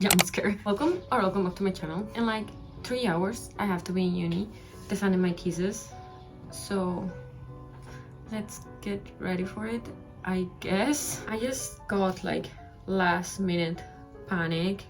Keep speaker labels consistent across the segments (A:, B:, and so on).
A: jump scare. Welcome back to my channel. In like 3 hours I have to be in uni defending my thesis, so let's get ready for it. I guess I just got like last minute panic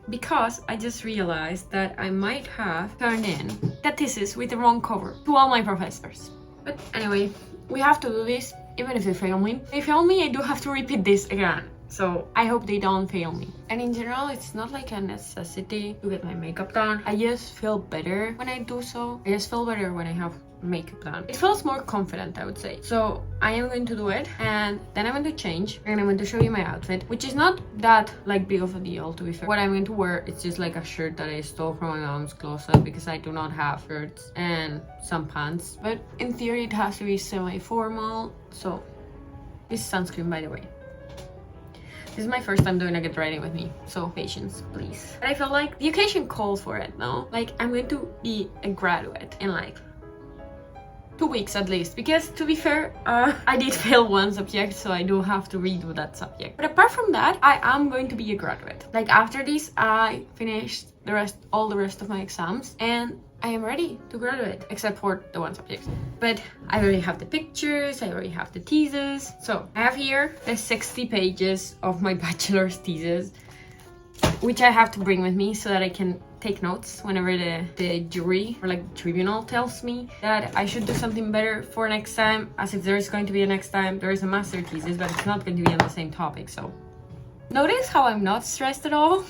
A: because I just realized that I might have turned in the thesis with the wrong cover to all my professors. But anyway, we have to do this even if they fail me. If they fail me, I do have to repeat this again. So I hope they don't fail me. And in general, it's not like a necessity to get my makeup done. I just feel better when I do so. I just feel better when I have makeup done. It feels more confident, I would say. So I am going to do it, and then I'm going to change and I'm going to show you my outfit, which is not that like big of a deal, to be fair. What I'm going to wear, it's just like a shirt that I stole from my mom's closet because I do not have shirts, and some pants. But in theory, it has to be semi-formal. So this is sunscreen, by the way. This is my first time doing a get ready with me, so patience, please. But I feel like the occasion calls for it, no? Like, I'm going to be a graduate in like 2 weeks at least, because to be fair, I did fail one subject, so I do have to redo that subject. But apart from that, I am going to be a graduate. Like, after this, I finished all the rest of my exams, and I am ready to graduate, except for the one subject. But I already have the pictures, I already have the thesis. So I have here the 60 pages of my bachelor's thesis, which I have to bring with me so that I can take notes whenever the jury or like the tribunal tells me that I should do something better for next time, as if there is going to be a next time. There is a master thesis, but it's not going to be on the same topic. So notice how I'm not stressed at all.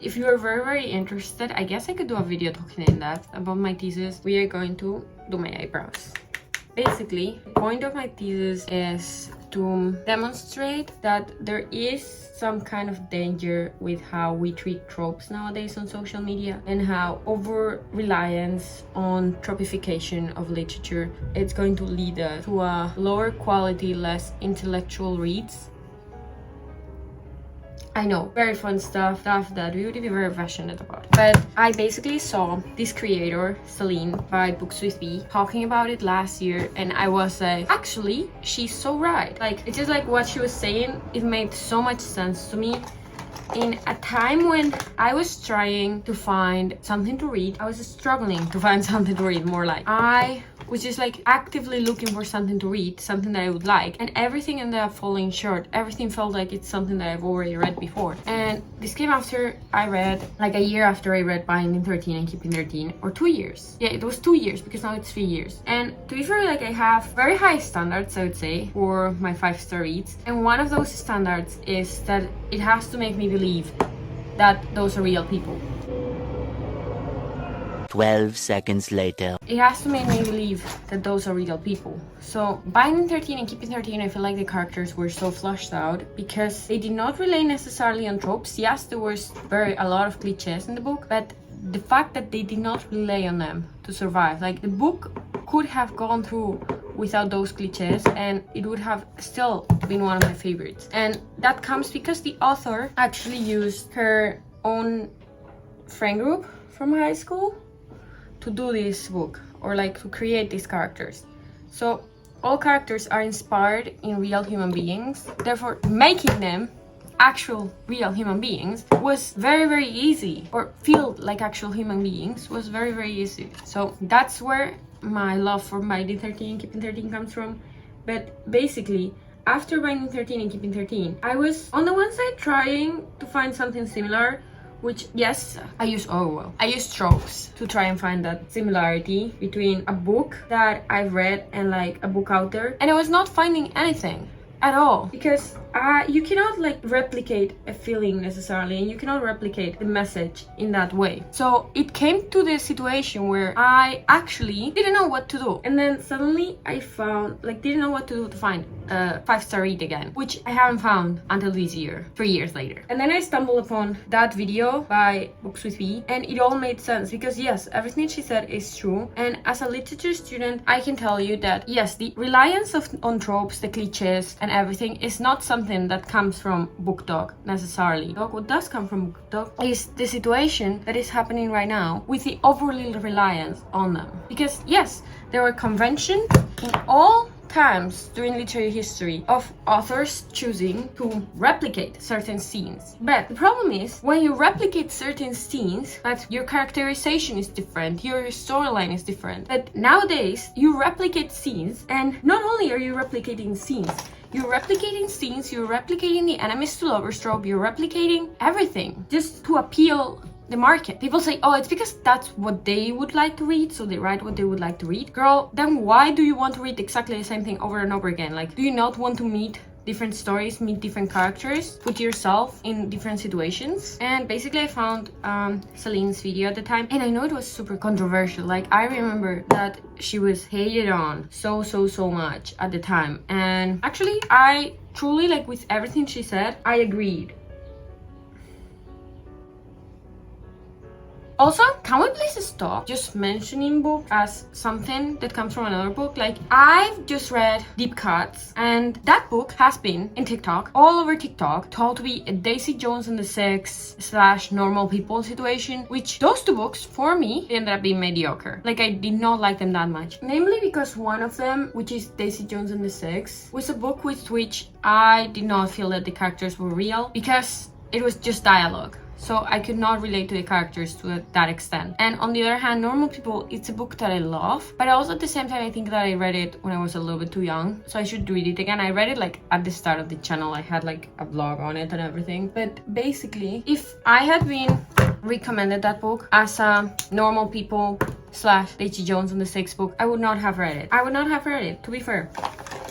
A: If you are very interested, I guess I could do a video talking in depth about my thesis. We are going to do my eyebrows. Basically, the point of my thesis is to demonstrate that there is some kind of danger with how we treat tropes nowadays on social media, and how over-reliance on trope-ification of literature, it's going to lead us to a lower quality, less intellectual reads. I know, very fun stuff that we would be very passionate about. But I basically saw this creator, Celine, by booktok, talking about it last year, and I was like, actually, she's so right. Like, it's just like what she was saying, it made so much sense to me. In a time when I was trying to find something to read, I was struggling to find something to read, more like. I was just like actively looking for something to read, something that I would like, and everything ended up falling short. Everything felt like it's something that I've already read before. And this came after I read, like a year after I read Binding 13 and Keeping 13, or 2 years. Yeah, it was 2 years because now it's 3 years. And to be fair, like, I have very high standards, I would say, for my 5-star reads. And one of those standards is that it has to make me believe that those are real people.
B: 12 seconds later.
A: It has to make me believe that those are real people. So Binding 13 and Keeping 13, I feel like the characters were so flushed out because they did not rely necessarily on tropes. Yes, there was a lot of cliches in the book, but the fact that they did not rely on them to survive, like, the book could have gone through without those cliches and it would have still been one of my favorites. And that comes because the author actually used her own friend group from high school to do this book, or like to create these characters. So all characters are inspired in real human beings, therefore making them actual real human beings was very easy, or feel like actual human beings was very easy. So that's where my love for Binding 13 and Keeping 13 comes from. But basically, after Binding 13 and Keeping 13, I was on the one side trying to find something similar, which, yes, I use tropes to try and find that similarity between a book that I've read and like a book out there, and I was not finding anything at all, because you cannot like replicate a feeling necessarily, and you cannot replicate the message in that way. So it came to this situation where I actually didn't know what to do, and then suddenly I found, like, didn't know what to do to find a 5-star read again, which I haven't found until this year, 3 years later. And then I stumbled upon that video by booktok, and it all made sense, because yes, everything she said is true. And as a literature student, I can tell you that yes, the reliance on tropes, the cliches and everything is not something that comes from booktok necessarily. What does come from booktok is the situation that is happening right now with the overly reliance on them. Because yes, there are conventions in all times during literary history of authors choosing to replicate certain scenes. But the problem is, when you replicate certain scenes, but your characterization is different, your storyline is different. But nowadays, you replicate scenes, and not only are you replicating scenes, you're replicating the enemies to lovers trope, you're replicating everything just to appeal the market. People say, oh, it's because that's what they would like to read, so they write what they would like to read. Girl, then why do you want to read exactly the same thing over and over again? Like, do you not want to meet different stories, meet different characters, put yourself in different situations? And basically I found Celine's video at the time, and I know it was super controversial. Like, I remember that she was hated on so much at the time, and actually I truly, like, with everything she said, I agreed. Also, can we please stop just mentioning book as something that comes from another book? Like, I've just read Deep Cuts, and that book has been in TikTok, all over TikTok, told to be a Daisy Jones and the Six / Normal People situation, which those two books, for me, ended up being mediocre. Like, I did not like them that much. Namely because one of them, which is Daisy Jones and the Six, was a book with which I did not feel that the characters were real, because it was just dialogue. So I could not relate to the characters to that extent. And on the other hand, Normal People, it's a book that I love, but also at the same time I think that I read it when I was a little bit too young, so I should read it again. I read it like at the start of the channel, I had like a vlog on it and everything. But basically, if I had been recommended that book as a Normal People / Daisy Jones and the Six book, I would not have read it. I would not have read it, to be fair.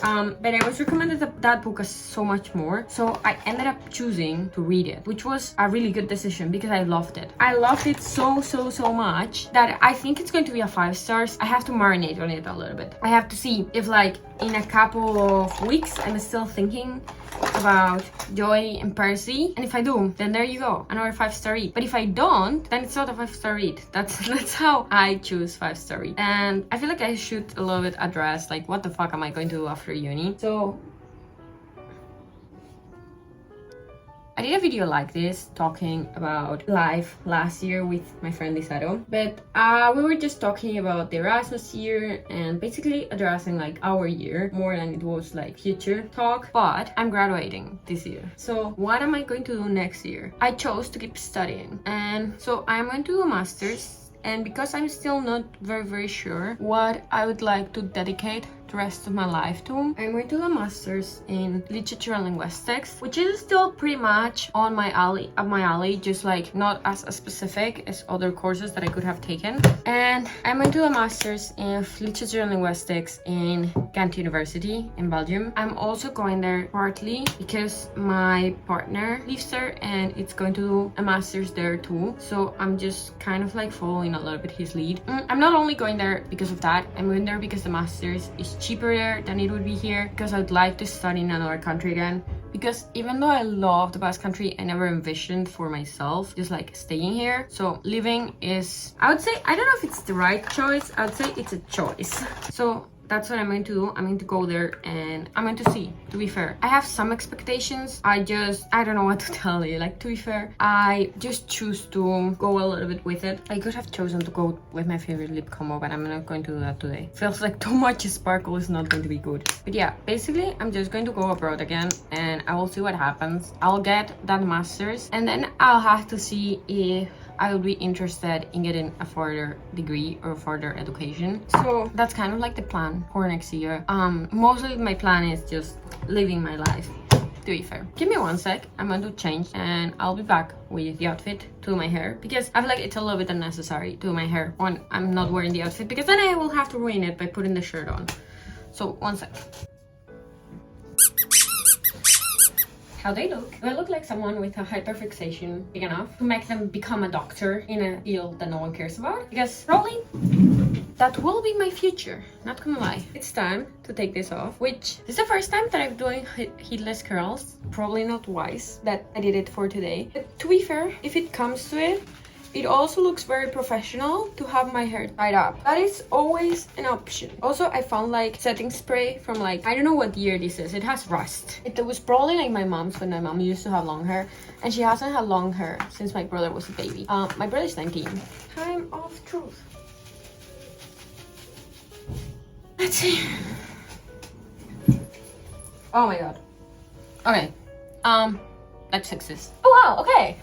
A: But I was recommended that book as so much more, so I ended up choosing to read it, which was a really good decision because I loved it. I loved it so much that I think it's going to be a 5 stars. I have to marinate on it a little bit. I have to see if, like, in a couple of weeks I'm still thinking about Joy and Percy, and if I do, then there you go, another 5-star read. But if I don't, then it's not a 5-star read. That's how I choose 5-star read. And I feel like I should a little bit address, like, what the fuck am I going to do after uni? So I did a video like this talking about life last year with my friend Lisaro, but we were just talking about the Erasmus year and basically addressing like our year more than it was like future talk. But I'm graduating this year, so what am I going to do next year? I chose to keep studying, and so I'm going to do a master's. And because I'm still not very sure what I would like to dedicate the rest of my life to, I'm going to do a master's in literature and linguistics, which is still pretty much on my alley, just like not as specific as other courses that I could have taken. And I'm going to do a master's in literature and linguistics in Ghent University in Belgium. I'm also going there partly because my partner lives there and it's going to do a master's there too, so I'm just kind of like following a little bit his lead. I'm not only going there because of that, I'm going there because the master's is cheaper there than it would be here, because I would like to study in another country again. Because even though I love the Basque Country, I never envisioned for myself just like staying here. So living is, I would say, I don't know if it's the right choice, I would say it's a choice. So that's what I'm going to do. I'm going to go there and I'm going to see, to be fair. I have some expectations. I don't know what to tell you. Like, to be fair, I just choose to go a little bit with it. I could have chosen to go with my favorite lip combo, but I'm not going to do that today. Feels like too much sparkle is not going to be good. But yeah, basically, I'm just going to go abroad again and I will see what happens. I'll get that master's and then I'll have to see if I would be interested in getting a further degree or further education. So that's kind of like the plan for next year. Mostly my plan is just living my life, to be fair. Give me 1 sec, I'm going to change and I'll be back with the outfit to my hair, because I feel like it's a little bit unnecessary to do my hair when I'm not wearing the outfit, because then I will have to ruin it by putting the shirt on. So 1 sec. How they look. Do I look like someone with a hyperfixation big enough to make them become a doctor in a field that no one cares about? Because probably that will be my future, not gonna lie. It's time to take this off, which is the first time that I'm doing heatless curls. Probably not wise that I did it for today. But to be fair, if it comes to it, it also looks very professional to have my hair tied up. That is always an option. Also, I found like setting spray from like, I don't know what year this is. It has rust. It was probably like my mom's, when my mom used to have long hair. And she hasn't had long hair since my brother was a baby. My brother's 19. Time of truth. Let's see. Oh my god. Okay. Let's fix this. Oh wow, okay.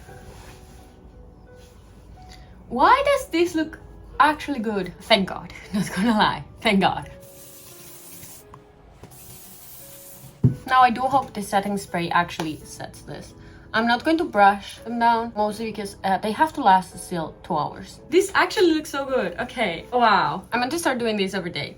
A: Why does this look actually good? Thank God. Not gonna lie. Thank God. Now I do hope the setting spray actually sets this. I'm not going to brush them down, mostly because they have to last still 2 hours. This actually looks so good. Okay. Wow. I'm going to start doing this every day.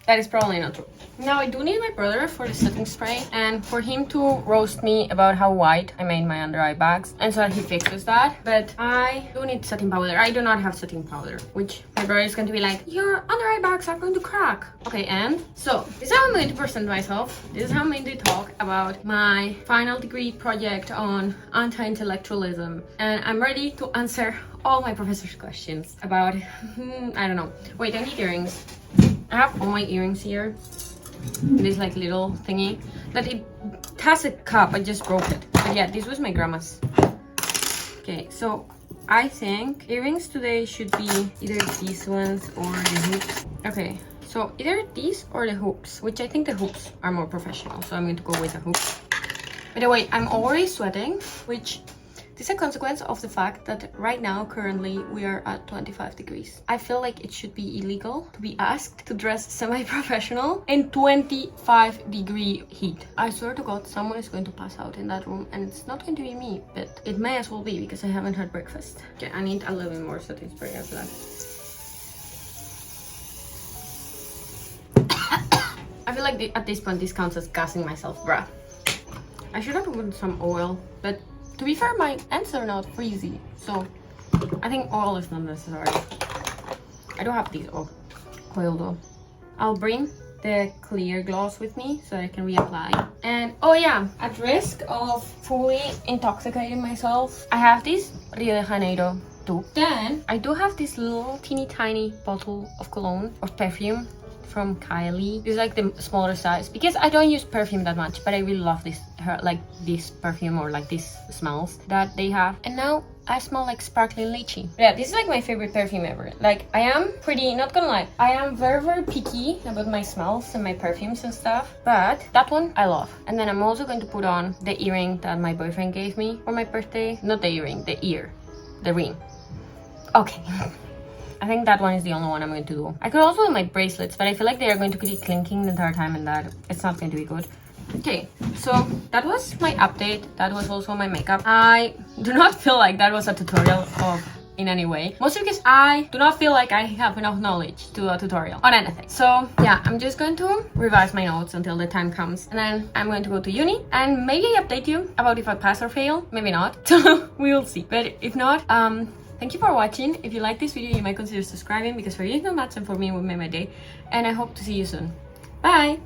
A: That is probably not true. Now I do need my brother for the setting spray and for him to roast me about how white I made my under eye bags and so that he fixes that. But I do need setting powder. I do not have setting powder, which my brother is going to be like, your under eye bags are going to crack. Okay, and so this is how I'm going to present myself. This is how I'm going to talk about my final degree project on anti-intellectualism. And I'm ready to answer all my professor's questions about, I don't know. Wait, I need earrings. I have all my earrings here. This like little thingy that it has a cup. I just broke it. But yeah, this was my grandma's. Okay, so I think earrings today should be either these ones or the hoops. Okay, so either these or the hoops, which I think the hoops are more professional. So I'm going to go with the hoops. By the way, I'm already sweating, which this is a consequence of the fact that right now, currently, we are at 25 degrees. I feel like it should be illegal to be asked to dress semi-professional in 25-degree heat. I swear to God, someone is going to pass out in that room, and it's not going to be me, but it may as well be because I haven't had breakfast. Okay, I need a little bit more setting spray after that. I feel like at this point, this counts as gassing myself, bruh. I should have put some oil, but to be fair, my ends are not freezy, so I think oil is not necessary. I do have these oil though. I'll bring the clear gloss with me so that I can reapply. And oh yeah, at risk of fully intoxicating myself, I have this Rio de Janeiro tube. Then I do have this little teeny tiny bottle of cologne or perfume from Kylie. This is like the smaller size because I don't use perfume that much, but I really love this this perfume or like these smells that they have. And now I smell like sparkling lychee. Yeah, this is like my favorite perfume ever. Like I am pretty, not gonna lie, I am very picky about my smells and my perfumes and stuff, but that one I love. And then I'm also going to put on the earring that my boyfriend gave me for my birthday. Not the earring, the ear, the ring. Okay. I think that one is the only one I'm going to do. I could also do my bracelets, but I feel like they are going to keep clinking the entire time and that it's not going to be good. Okay, so that was my update. That was also my makeup. I do not feel like that was a tutorial in any way. Mostly because I do not feel like I have enough knowledge to do a tutorial on anything. So yeah, I'm just going to revise my notes until the time comes. And then I'm going to go to uni and maybe update you about if I pass or fail. Maybe not. So we will see. But if not, thank you for watching. If you like this video, you might consider subscribing because for you it's not much and for me it would make my day. And I hope to see you soon. Bye!